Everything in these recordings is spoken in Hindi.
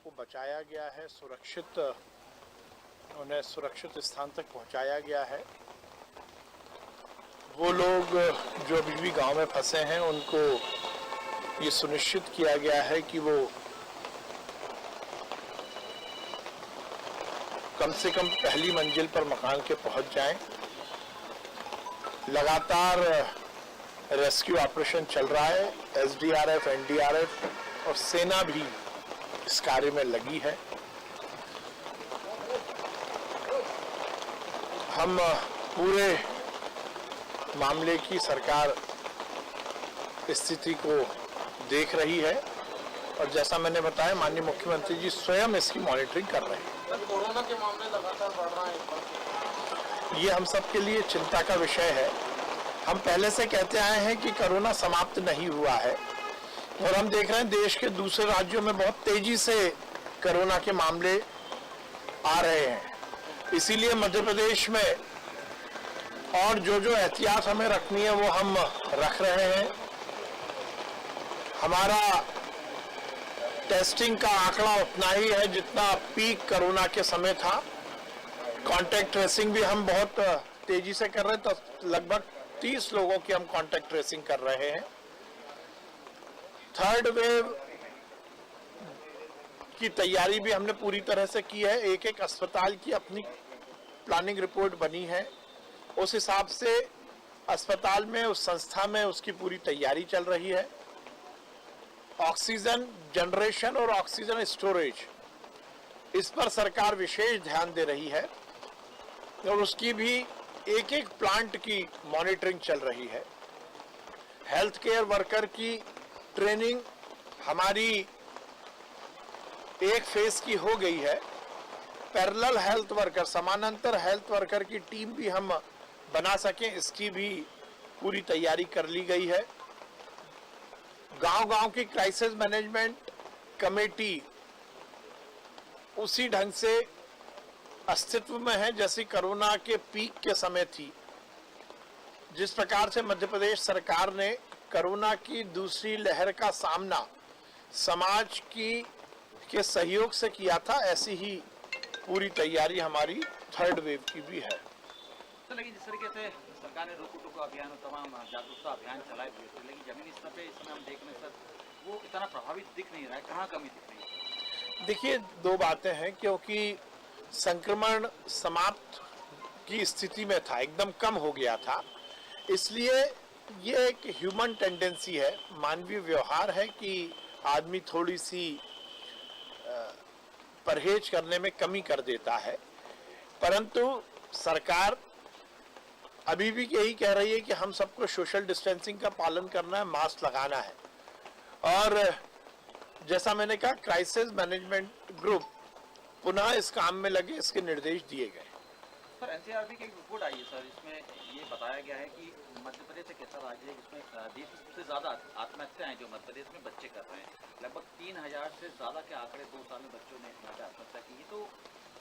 को बचाया गया है, उन्हें सुरक्षित स्थान तक पहुंचाया गया है। वो लोग जो अभी भी गांव में फंसे हैं उनको ये सुनिश्चित किया गया है कि वो कम से कम पहली मंजिल पर मकान के पहुंच जाएं। लगातार रेस्क्यू ऑपरेशन चल रहा है। एसडीआरएफ, एनडीआरएफ और सेना भी इस कार्य में लगी है। हम पूरे मामले की सरकार स्थिति को देख रही है और जैसा मैंने बताया माननीय मुख्यमंत्री जी स्वयं इसकी मॉनिटरिंग कर रहे हैं। कोरोना के मामले लगातार बढ़ रहे हैं, ये हम सब के लिए चिंता का विषय है। हम पहले से कहते आए हैं कि कोरोना समाप्त नहीं हुआ है और हम देख रहे हैं देश के दूसरे राज्यों में बहुत तेजी से कोरोना के मामले आ रहे हैं। इसीलिए मध्य प्रदेश में और जो जो एहतियात हमें रखनी है वो हम रख रहे हैं। हमारा टेस्टिंग का आंकड़ा उतना ही है जितना पीक कोरोना के समय था। कांटेक्ट ट्रेसिंग भी हम बहुत तेजी से कर रहे हैं, तो लगभग 30 लोगों की हम कांटेक्ट ट्रेसिंग कर रहे हैं। थर्ड वेव की तैयारी भी हमने पूरी तरह से की है। एक एक अस्पताल की अपनी प्लानिंग रिपोर्ट बनी है, उस हिसाब से अस्पताल में, उस संस्था में उसकी पूरी तैयारी चल रही है। ऑक्सीजन जनरेशन और ऑक्सीजन स्टोरेज, इस पर सरकार विशेष ध्यान दे रही है और उसकी भी एक एक प्लांट की मॉनिटरिंग चल रही है। हेल्थ केयर वर्कर की ट्रेनिंग हमारी एक फेज की हो गई है। पैरेलल हेल्थ वर्कर, समानांतर हेल्थ वर्कर की टीम भी हम बना सकें, इसकी भी पूरी तैयारी कर ली गई है। गांव-गांव की क्राइसिस मैनेजमेंट कमेटी उसी ढंग से अस्तित्व में है जैसी कोरोना के पीक के समय थी। जिस प्रकार से मध्य प्रदेश सरकार ने कोरोना की दूसरी लहर का सामना समाज के सहयोग से किया था, ऐसी ही पूरी तैयारी हमारी थर्ड वेव की भी है। तो लेकिन जिस तरीके से सरकार ने रोको टोको अभियान और तमाम जागरूकता अभियान चलाए हुए थे, लेकिन जमीनी स्तर पे इसमें हम देख रहे हैं सर वो इतना प्रभावित दिख नहीं रहा है। कहाँ कमी दिख रही है? देखिए, दो बातें हैं, क्योंकि संक्रमण समाप्त की स्थिति में था, एकदम कम हो गया था, इसलिए ये एक ह्यूमन टेंडेंसी है, मानवीय व्यवहार है कि आदमी थोड़ी सी परहेज करने में कमी कर देता है। परंतु सरकार अभी भी यही कह रही है कि हम सबको सोशल डिस्टेंसिंग का पालन करना है, मास्क लगाना है। और जैसा मैंने कहा, क्राइसिस मैनेजमेंट ग्रुप पुनः इस काम में लगे, इसके निर्देश दिए गए। सर एनसीआरबी की एक रिपोर्ट आई है सर, इसमें ये बताया गया है कि मध्य प्रदेश एक ऐसा राज्य है जिसमें देश में सबसे ज़्यादा आत्महत्याएं जो मध्य प्रदेश में बच्चे कर रहे हैं। लगभग 3000 से ज़्यादा के आंकड़े 2 साल में बच्चों ने यहाँ पे आत्महत्या की। तो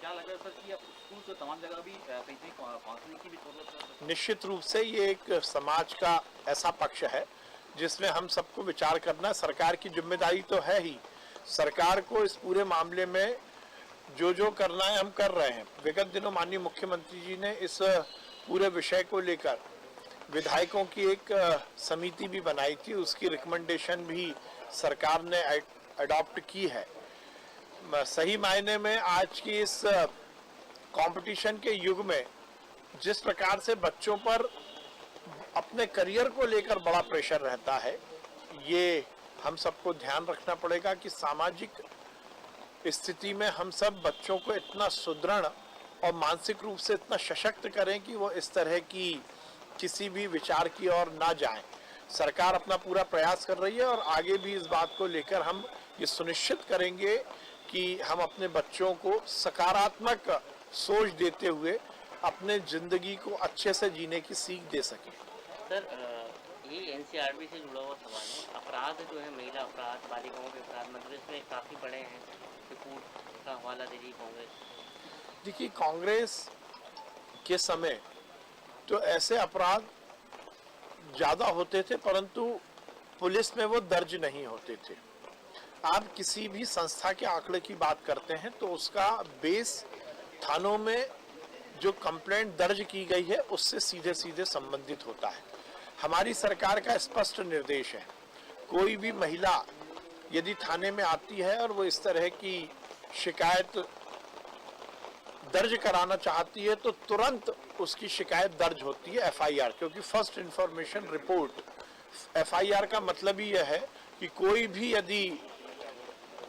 क्या लग रहा है सर कि अब स्कूल से तमाम जगह भी कहीं काउंसलिंग की भी जरूरत है? निश्चित रूप से ये एक समाज का ऐसा पक्ष है जिसमें हम सबको विचार करना, सरकार की जिम्मेदारी तो है ही। सरकार को इस पूरे मामले में जो जो करना है हम कर रहे हैं। विगत दिनों माननीय मुख्यमंत्री जी ने इस पूरे विषय को लेकर विधायकों की एक समिति भी बनाई थी, उसकी रिकमेंडेशन भी सरकार ने अडॉप्ट की है। सही मायने में आज की इस कंपटीशन के युग में जिस प्रकार से बच्चों पर अपने करियर को लेकर बड़ा प्रेशर रहता है, ये हम सबको ध्यान रखना पड़ेगा कि सामाजिक स्थिति में हम सब बच्चों को इतना सुदृढ़ और मानसिक रूप से इतना सशक्त करें कि वो इस तरह की किसी भी विचार की ओर ना जाएं। सरकार अपना पूरा प्रयास कर रही है और आगे भी इस बात को लेकर हम ये सुनिश्चित करेंगे कि हम अपने बच्चों को सकारात्मक सोच देते हुए अपने जिंदगी को अच्छे से जीने की सीख दे सकें। सर ये एनसीआरबी से जुड़ा हुआ सवाल है। अपराध जो है, महिला अपराध, बालिकाओं के अपराध मध्य प्रदेश में काफ़ी बड़े हैं। रिपोर्ट का हवाला दे रही कांग्रेस। देखिए, कांग्रेस के समय तो ऐसे अपराध ज़्यादा होते थे परंतु पुलिस में वो दर्ज नहीं होते थे। आप किसी भी संस्था के आंकड़े की बात करते हैं तो उसका बेस थानों में जो कंप्लेंट दर्ज की गई है उससे सीधे सीधे संबंधित होता है। हमारी सरकार का स्पष्ट निर्देश है, कोई भी महिला यदि थाने में आती है और वो इस तरह की शिकायत दर्ज कराना चाहती है तो तुरंत उसकी शिकायत दर्ज होती है एफआईआर, क्योंकि फर्स्ट इंफॉर्मेशन रिपोर्ट, एफआईआर का मतलब ही यह है कि कोई भी यदि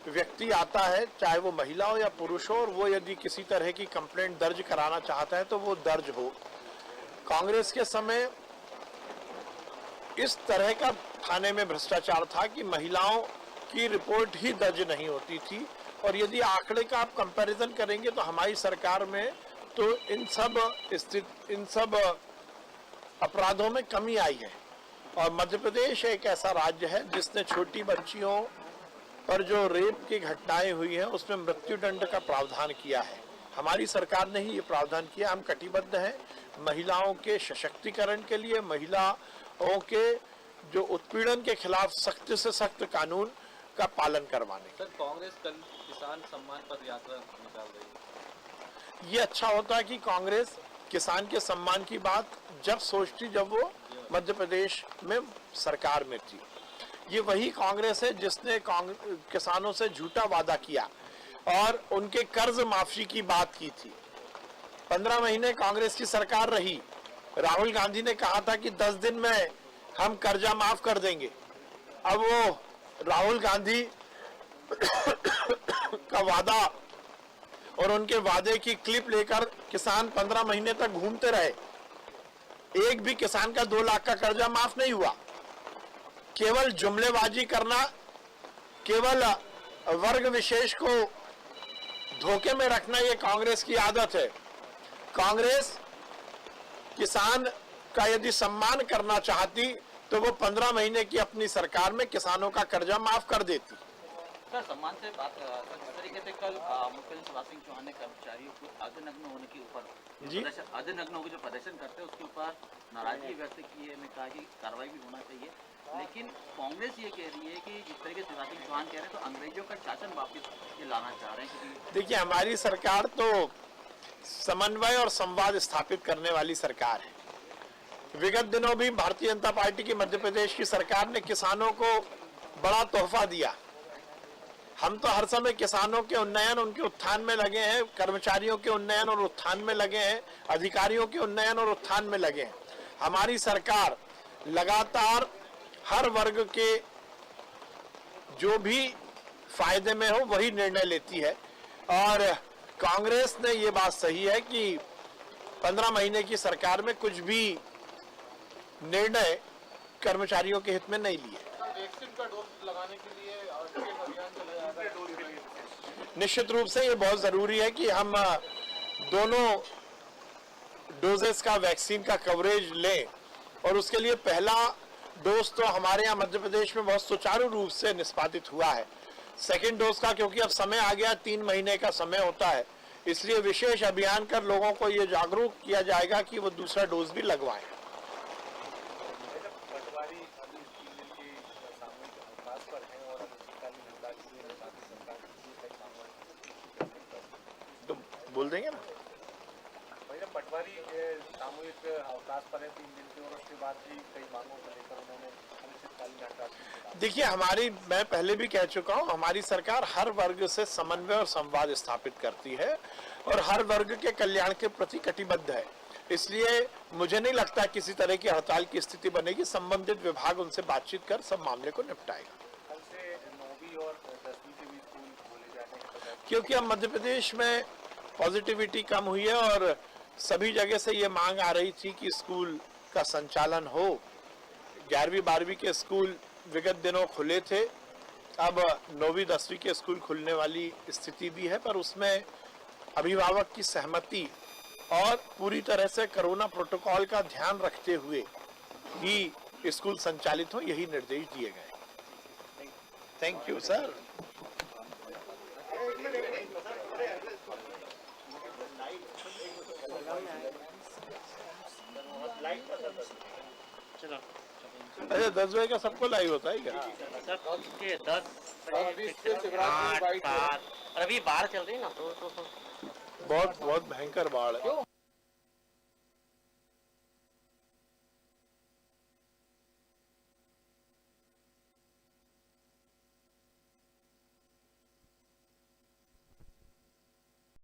व्यक्ति आता है, चाहे वो महिला हो या पुरुष हो, और वो यदि किसी तरह की कंप्लेंट दर्ज कराना चाहता है तो वो दर्ज हो। कांग्रेस के समय इस तरह का थाने में भ्रष्टाचार था कि महिलाओं की रिपोर्ट ही दर्ज नहीं होती थी, और यदि आंकड़े का आप कंपैरिजन करेंगे तो हमारी सरकार में तो इन सब अपराधों में कमी आई है। और मध्य प्रदेश एक ऐसा राज्य है जिसने छोटी बच्चियों पर जो रेप की घटनाएं हुई हैं उसमें मृत्युदंड का प्रावधान किया है। हमारी सरकार ने ही ये प्रावधान किया। हम कटिबद्ध हैं महिलाओं के सशक्तिकरण के लिए, महिलाओं के जो उत्पीड़न के खिलाफ सख्त से सख्त कानून का पालन करवाने। सर, कांग्रेस कल किसान सम्मान पद यात्रा निकाल रही है। ये अच्छा होता है कि कांग्रेस किसान के सम्मान की बात जब सोचती जब वो मध्य प्रदेश में सरकार में थी। ये वही कांग्रेस है जिसने किसानों से झूठा वादा किया और उनके कर्ज माफी की बात की थी। 15 महीने कांग्रेस की सरकार रही। राहुल गांधी ने कहा था कि 10 दिन में हम कर्जा माफ कर देंगे। अब वो राहुल गांधी का वादा और उनके वादे की क्लिप लेकर किसान 15 महीने तक घूमते रहे। एक भी किसान का 2 लाख का कर्जा माफ नहीं हुआ। केवल जुमलेबाजी करना, केवल वर्ग विशेष को धोखे में रखना, ये कांग्रेस की आदत है। कांग्रेस किसान का यदि सम्मान करना चाहती तो वो 15 महीने की अपनी सरकार में किसानों का कर्जा माफ कर देती। सर, सम्मान से बात इस तरीके से कल मुख्यमंत्री शिवराज सिंह चौहान ने कर्मचारियों को अर्धनग्न होने के ऊपर अर्धनग्न होकर जो प्रदर्शन करते हैं उसके ऊपर नाराजगी व्यक्त की है। मैं कहा कि कार्रवाई भी होना चाहिए, लेकिन कांग्रेस ये कह रही है कि जिस तरीके से शिवराज सिंह चौहान कह रहे हैं तो अंग्रेजों का शासन वापस ये लाना चाह रहे हैं। देखिए, हमारी सरकार तो समन्वय और संवाद स्थापित करने वाली सरकार है। विगत दिनों भी भारतीय जनता पार्टी की मध्य प्रदेश की सरकार ने किसानों को बड़ा तोहफा दिया। हम तो हर समय किसानों के उन्नयन, उनके उत्थान में लगे हैं, कर्मचारियों के उन्नयन और उत्थान में लगे हैं, अधिकारियों के उन्नयन और उत्थान में लगे हैं। हमारी सरकार लगातार हर वर्ग के जो भी फायदे में हो वही निर्णय लेती है, और कांग्रेस ने ये बात सही है कि 15 महीने की सरकार में कुछ भी निर्णय कर्मचारियों के हित में नहीं लिए। वैक्सीन का डोज लगाने के लिए अभियान चलाया जा रहा है। निश्चित रूप से ये बहुत जरूरी है कि हम दोनों डोजेस का वैक्सीन का कवरेज लें, और उसके लिए पहला डोज तो हमारे यहाँ मध्य प्रदेश में बहुत सुचारू रूप से निष्पादित हुआ है। सेकेंड डोज का क्योंकि अब समय आ गया, 3 महीने का समय होता है, इसलिए विशेष अभियान कर लोगों को ये जागरूक किया जाएगा कि वो दूसरा डोज भी लगवाएं। तो बोल देंगे ना, पटवारी सामूहिक अवकाश पर है 3 दिन के, और उसके बाद भी कई मांगों को लेकर उन्होंने अनिश्चितकालीन हड़ताल। देखिए, मैं पहले भी कह चुका हूं, हमारी सरकार हर वर्ग से समन्वय और संवाद स्थापित करती है और हर वर्ग के कल्याण के प्रति कटिबद्ध है। इसलिए मुझे नहीं लगता किसी तरह की हड़ताल की स्थिति बनेगी। संबंधित विभाग उनसे बातचीत कर सब मामले को निपटाएगा। कल से 9वीं और 10वीं के भी स्कूल खोले जाने, क्योंकि अब मध्य प्रदेश में पॉजिटिविटी कम हुई है और सभी जगह से ये मांग आ रही थी कि स्कूल का संचालन हो। 11वीं 12वीं के स्कूल विगत दिनों खुले थे, अब 9वीं 10वीं के स्कूल खुलने वाली स्थिति भी है, पर उसमें अभिभावक की सहमति और पूरी तरह से कोरोना प्रोटोकॉल का ध्यान रखते हुए ही स्कूल संचालित हो, यही निर्देश दिए गए। Thank you sir. चलो अच्छा, 10 बजे का सबको लाइव होता है क्या? सर 10 कपड़े 8 7 और अभी बाढ़ चल रही है ना तो बहुत बहुत भयंकर बाढ़ है।